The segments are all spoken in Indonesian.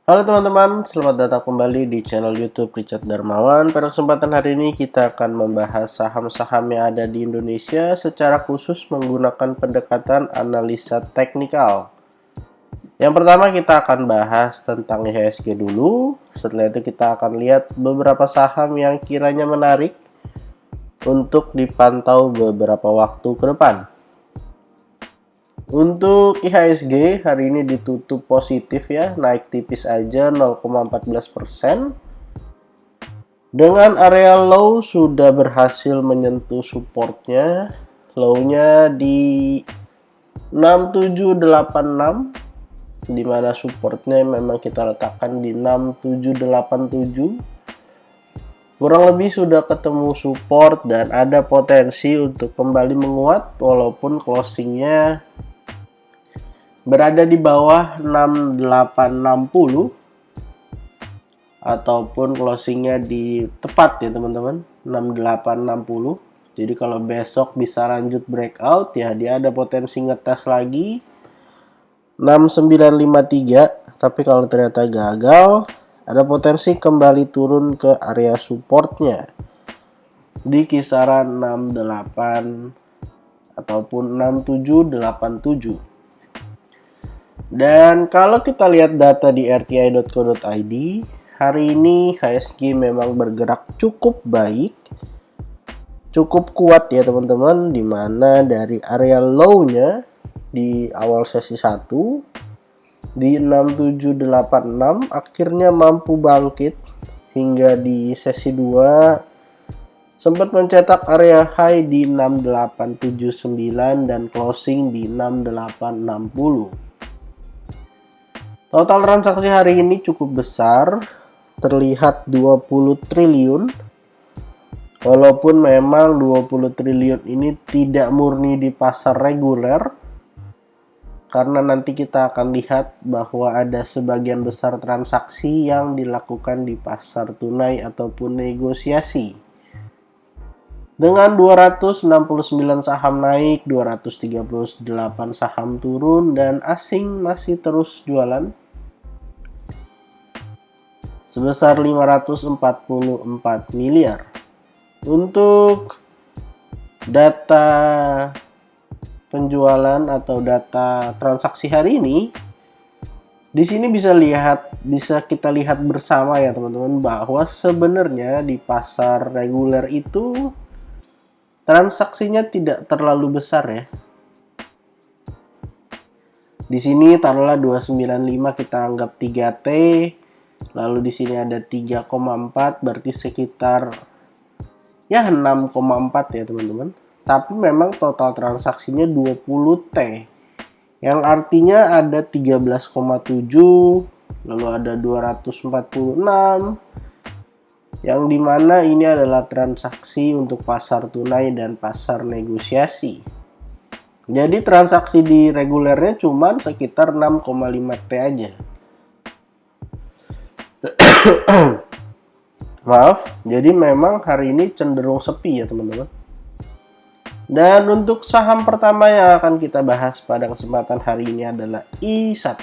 Halo teman-teman, selamat datang kembali di channel YouTube Richard Darmawan. Pada kesempatan hari ini kita akan membahas saham-saham yang ada di Indonesia secara khusus menggunakan pendekatan analisa teknikal. Yang pertama kita akan bahas tentang IHSG dulu. Setelah itu kita akan lihat beberapa saham yang kiranya menarik untuk dipantau beberapa waktu ke depan. Untuk IHSG hari ini ditutup positif ya, naik tipis aja 0,14%. Dengan area low sudah berhasil menyentuh supportnya. Low-nya di 6786, dimana supportnya memang kita letakkan di 6787. Kurang lebih sudah ketemu support dan ada potensi untuk kembali menguat walaupun closingnya berada di bawah 6860 ataupun closingnya di tepat ya teman-teman 6860. Jadi kalau besok bisa lanjut breakout ya, dia ada potensi ngetes lagi 6953, tapi kalau ternyata gagal ada potensi kembali turun ke area supportnya di kisaran 68 ataupun 6787. Dan kalau kita lihat data di rti.co.id, hari ini IHSG memang bergerak cukup baik, cukup kuat ya teman-teman, dimana dari area low-nya di awal sesi 1 di 6786 akhirnya mampu bangkit hingga di sesi 2 sempat mencetak area high di 6879 dan closing di 6860. Total transaksi hari ini cukup besar, terlihat 20 triliun. Walaupun memang 20 triliun ini tidak murni di pasar reguler, karena nanti kita akan lihat bahwa ada sebagian besar transaksi yang dilakukan di pasar tunai ataupun negosiasi. Dengan 269 saham naik, 238 saham turun, dan asing masih terus jualan sebesar 544 miliar. Untuk data penjualan atau data transaksi hari ini, di sini bisa kita lihat bersama ya teman-teman, bahwa sebenarnya di pasar reguler itu transaksinya tidak terlalu besar ya. Di sini taruhlah 295 kita anggap 3T. Lalu di sini ada 3,4, berarti sekitar ya 6,4 ya teman-teman. Tapi memang total transaksinya 20T. Yang artinya ada 13,7, lalu ada 246. Yang dimana ini adalah transaksi untuk pasar tunai dan pasar negosiasi. Jadi transaksi di regulernya cuma sekitar 6,5T aja. Maaf, jadi memang hari ini cenderung sepi ya teman-teman. Dan untuk saham pertama yang akan kita bahas pada kesempatan hari ini adalah ISAT.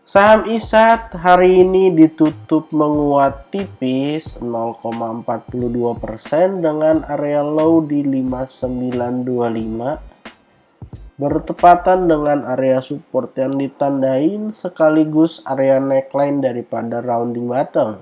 Saham ISAT hari ini ditutup menguat tipis 0,42% dengan area low di 5925. Bertepatan dengan area support yang ditandain sekaligus area neckline daripada rounding bottom.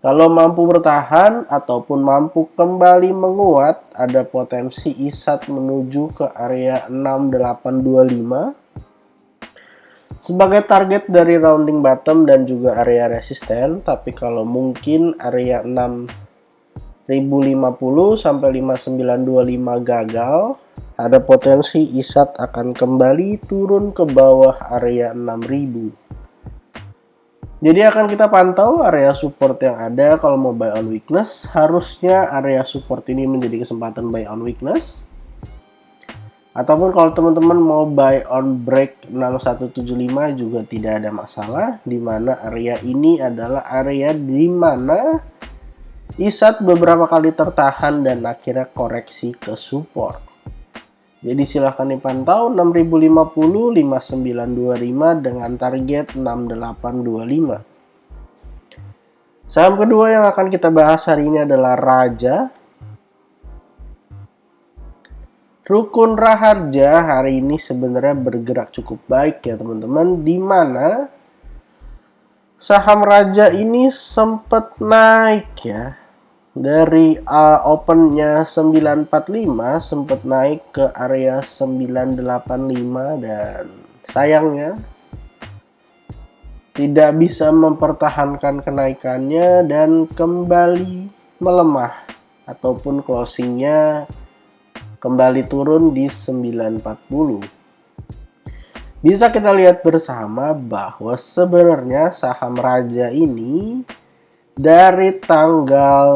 Kalau mampu bertahan ataupun mampu kembali menguat, ada potensi ISAT menuju ke area 6825 sebagai target dari rounding bottom dan juga area resisten. Tapi kalau mungkin area 6050 sampai 5925 gagal, ada potensi ISAT akan kembali turun ke bawah area 6000. Jadi akan kita pantau area support yang ada. Kalau mau buy on weakness, harusnya area support ini menjadi kesempatan buy on weakness. Ataupun kalau teman-teman mau buy on break 6175 juga tidak ada masalah, di mana area ini adalah area di mana ISAT beberapa kali tertahan dan akhirnya koreksi ke support. Jadi silahkan dipantau 6050, 5925 dengan target 6825. Saham kedua yang akan kita bahas hari ini adalah Raja. Rukun Raharja hari ini sebenarnya bergerak cukup baik ya teman-teman, di mana saham Raja ini sempat naik ya. Dari opennya 945 sempat naik ke area 985 dan sayangnya tidak bisa mempertahankan kenaikannya dan kembali melemah ataupun closingnya kembali turun di 940. Bisa kita lihat bersama bahwa sebenarnya saham Raja ini dari tanggal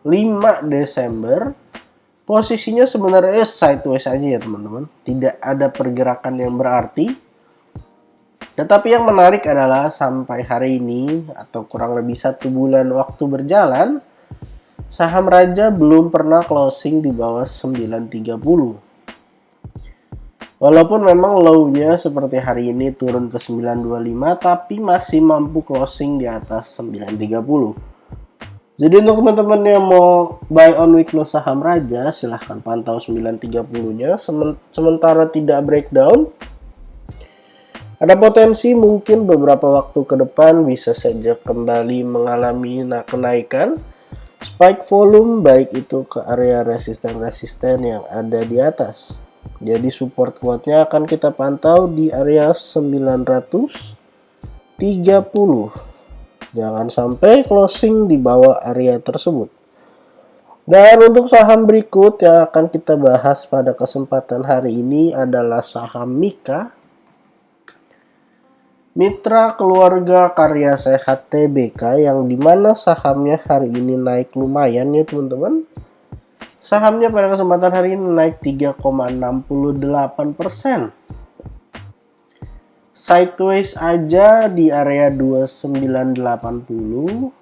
5 Desember posisinya sebenarnya sideways aja ya teman-teman. Tidak ada pergerakan yang berarti. Tetapi yang menarik adalah sampai hari ini atau kurang lebih 1 bulan waktu berjalan, saham Raja belum pernah closing di bawah 930. Walaupun memang low-nya seperti hari ini turun ke 925, tapi masih mampu closing di atas 930. Jadi untuk teman-teman yang mau buy on weakness saham Raja, silahkan pantau 930-nya. Sementara tidak breakdown, ada potensi mungkin beberapa waktu ke depan bisa saja kembali mengalami kenaikan spike volume, baik itu ke area resisten-resisten yang ada di atas. Jadi support kuatnya akan kita pantau di area 930. Jangan sampai closing di bawah area tersebut. Dan untuk saham berikut yang akan kita bahas pada kesempatan hari ini adalah saham Mika, Mitra Keluarga Karya Sehat Tbk, yang dimana sahamnya hari ini naik lumayan ya teman-teman. Sahamnya pada kesempatan hari ini naik 3,68%. Sideways aja di area 2980.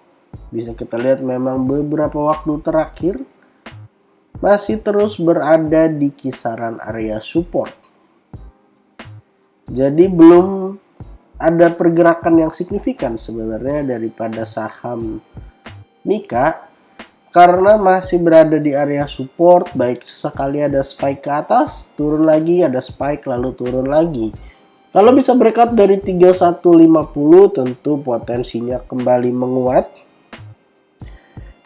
Bisa kita lihat memang beberapa waktu terakhir masih terus berada di kisaran area support. Jadi belum ada pergerakan yang signifikan sebenarnya daripada saham Mika, karena masih berada di area support, baik sesekali ada spike ke atas, turun lagi, ada spike lalu turun lagi. Kalau bisa breakout dari 3150 tentu potensinya kembali menguat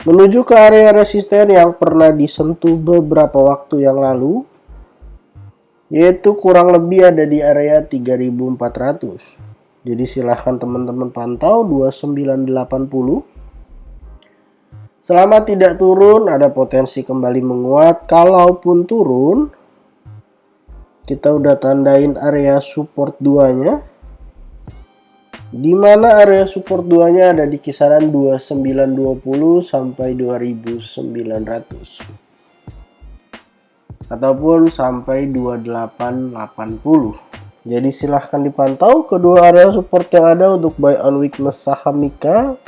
menuju ke area resisten yang pernah disentuh beberapa waktu yang lalu, yaitu kurang lebih ada di area 3400. Jadi silahkan teman-teman pantau 2980. Selama tidak turun, ada potensi kembali menguat. Kalaupun turun, kita udah tandain area support 2-nya. Di mana area support 2-nya ada di kisaran 2920 sampai 2900. Ataupun sampai 2880. Jadi silahkan dipantau kedua area support yang ada untuk buy on weakness saham Mika,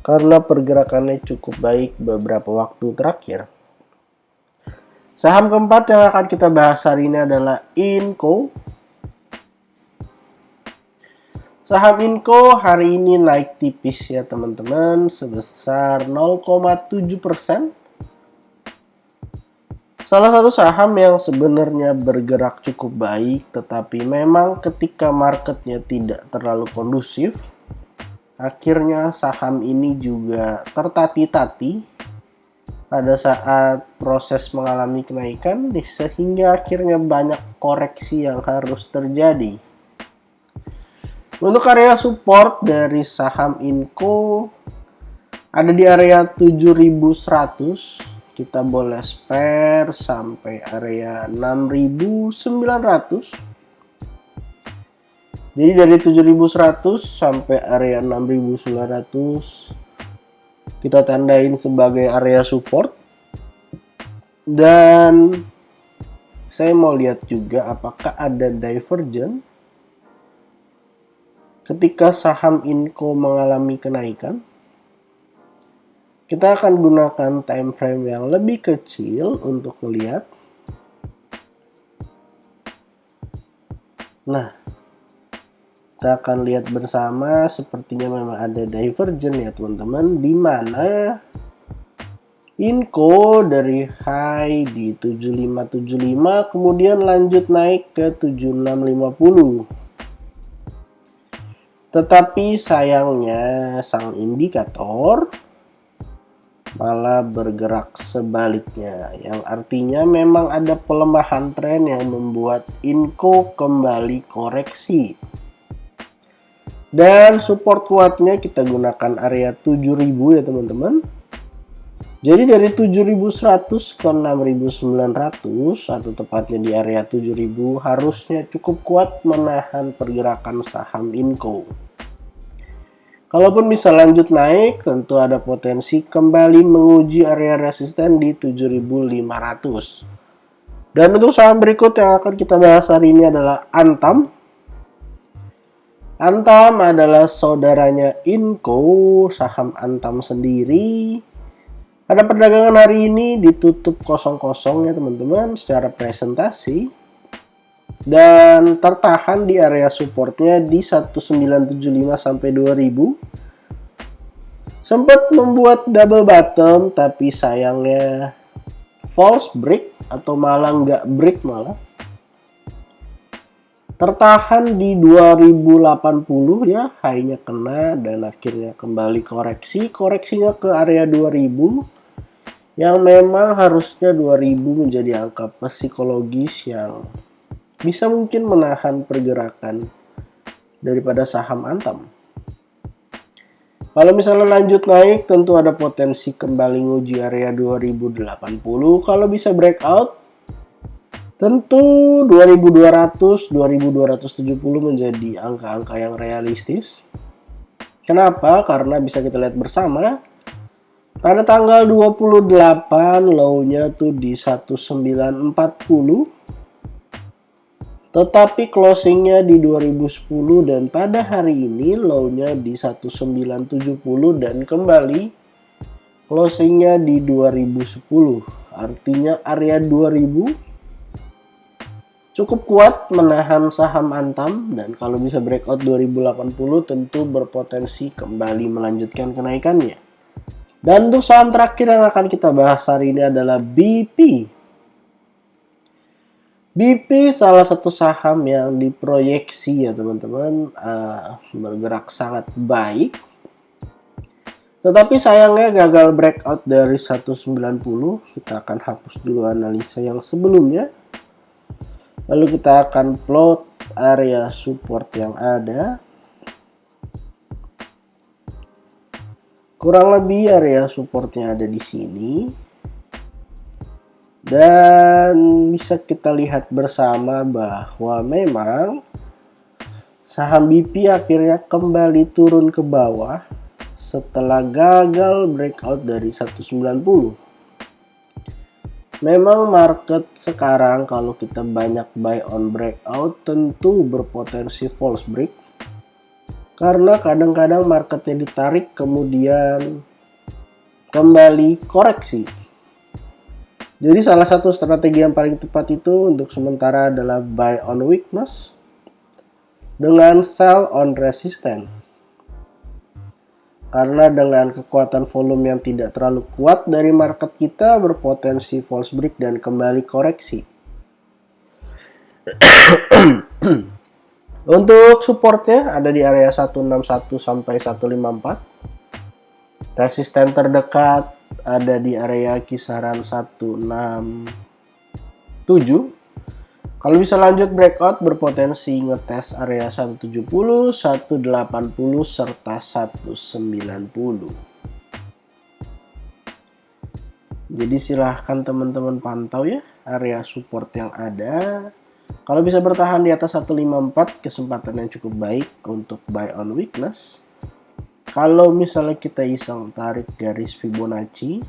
karena pergerakannya cukup baik beberapa waktu terakhir. Saham keempat yang akan kita bahas hari ini adalah Inco. Saham Inco hari ini naik tipis ya teman-teman, sebesar 0,7%. Salah satu saham yang sebenarnya bergerak cukup baik, tetapi memang ketika marketnya tidak terlalu kondusif, akhirnya saham ini juga tertati-tati pada saat proses mengalami kenaikan, sehingga akhirnya banyak koreksi yang harus terjadi. Untuk area support dari saham Inco ada di area 7100. Kita boleh spare sampai area 6.900. Jadi dari 7.100 sampai area 6.900 kita tandain sebagai area support. Dan saya mau lihat juga apakah ada divergence ketika saham Inco mengalami kenaikan. Kita akan gunakan time frame yang lebih kecil untuk melihat. Nah, kita akan lihat bersama sepertinya memang ada divergen ya teman-teman, di mana Inco dari high di 7575 kemudian lanjut naik ke 7650. Tetapi sayangnya sang indikator malah bergerak sebaliknya, yang artinya memang ada pelemahan tren yang membuat Inco kembali koreksi. Dan support kuatnya kita gunakan area 7000 ya teman-teman. Jadi dari 7100 ke 6900 atau tepatnya di area 7000 harusnya cukup kuat menahan pergerakan saham Inco. Kalaupun bisa lanjut naik, tentu ada potensi kembali menguji area resisten di 7500. Dan untuk saham berikut yang akan kita bahas hari ini adalah Antam. Antam adalah saudaranya Inco. Saham Antam sendiri pada perdagangan hari ini ditutup kosong-kosong ya teman-teman secara presentasi. Dan tertahan di area supportnya di 1975 sampai 2000. Sempat membuat double bottom tapi sayangnya false break atau malah nggak break malah. Tertahan di 2080 ya, high-nya kena dan akhirnya kembali koreksi. Koreksinya ke area 2000 yang memang harusnya 2000 menjadi angka psikologis yang bisa mungkin menahan pergerakan daripada saham Antam. Kalau misalnya lanjut naik, tentu ada potensi kembali nguji area 2080. Kalau bisa breakout, tentu 2200, 2270 menjadi angka-angka yang realistis. Kenapa? Karena bisa kita lihat bersama, pada tanggal 28 low-nya tuh di 1940. Tetapi closingnya di 2010 dan pada hari ini low-nya di 1970 dan kembali closingnya di 2010. Artinya area 2000 cukup kuat menahan saham Antam dan kalau bisa breakout 2080 tentu berpotensi kembali melanjutkan kenaikannya. Dan untuk saham terakhir yang akan kita bahas hari ini adalah BP. BP salah satu saham yang diproyeksi ya teman-teman bergerak sangat baik. Tetapi sayangnya gagal breakout dari 190. Kita akan hapus dulu analisa yang sebelumnya. Lalu kita akan plot area support yang ada. Kurang lebih area supportnya ada di sini. Dan bisa kita lihat bersama bahwa memang saham BP akhirnya kembali turun ke bawah setelah gagal breakout dari 190. Memang market sekarang kalau kita banyak buy on breakout tentu berpotensi false break. Karena kadang-kadang marketnya ditarik kemudian kembali koreksi. Jadi salah satu strategi yang paling tepat itu untuk sementara adalah buy on weakness dengan sell on resistance. Karena dengan kekuatan volume yang tidak terlalu kuat dari market kita berpotensi false break dan kembali koreksi. Untuk supportnya ada di area 161 sampai 154. Resisten terdekat ada di area kisaran 167. Kalau bisa lanjut breakout berpotensi ngetes area 170, 180 serta 190. Jadi silahkan teman-teman pantau ya area support yang ada. Kalau bisa bertahan di atas 154 kesempatan yang cukup baik untuk buy on weakness. Kalau misalnya kita iseng tarik garis Fibonacci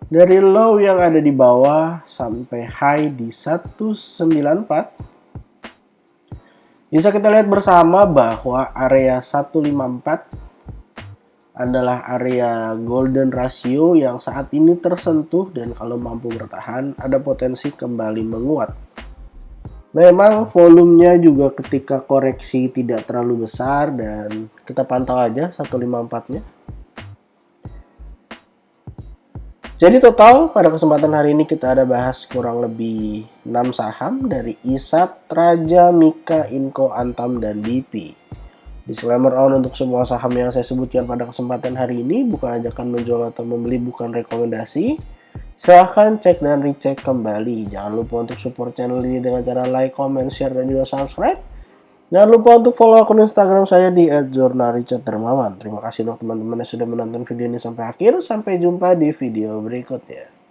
dari low yang ada di bawah sampai high di 194, bisa kita lihat bersama bahwa area 154 adalah area golden ratio yang saat ini tersentuh dan kalau mampu bertahan ada potensi kembali menguat. Memang volumenya juga ketika koreksi tidak terlalu besar dan kita pantau aja 154-nya. Jadi total pada kesempatan hari ini kita ada bahas kurang lebih 6 saham dari ISAT, Raja, Mika, Inco, Antam, dan BP. Disclaimer on untuk semua saham yang saya sebutkan pada kesempatan hari ini bukan ajakan menjual atau membeli, bukan rekomendasi. Silahkan cek dan recheck kembali. Jangan lupa untuk support channel ini dengan cara like, comment, share, dan juga subscribe. Jangan lupa untuk follow akun Instagram saya di @jurnalricharddermawan. Terima kasih untuk teman-teman yang sudah menonton video ini sampai akhir. Sampai jumpa di video berikutnya.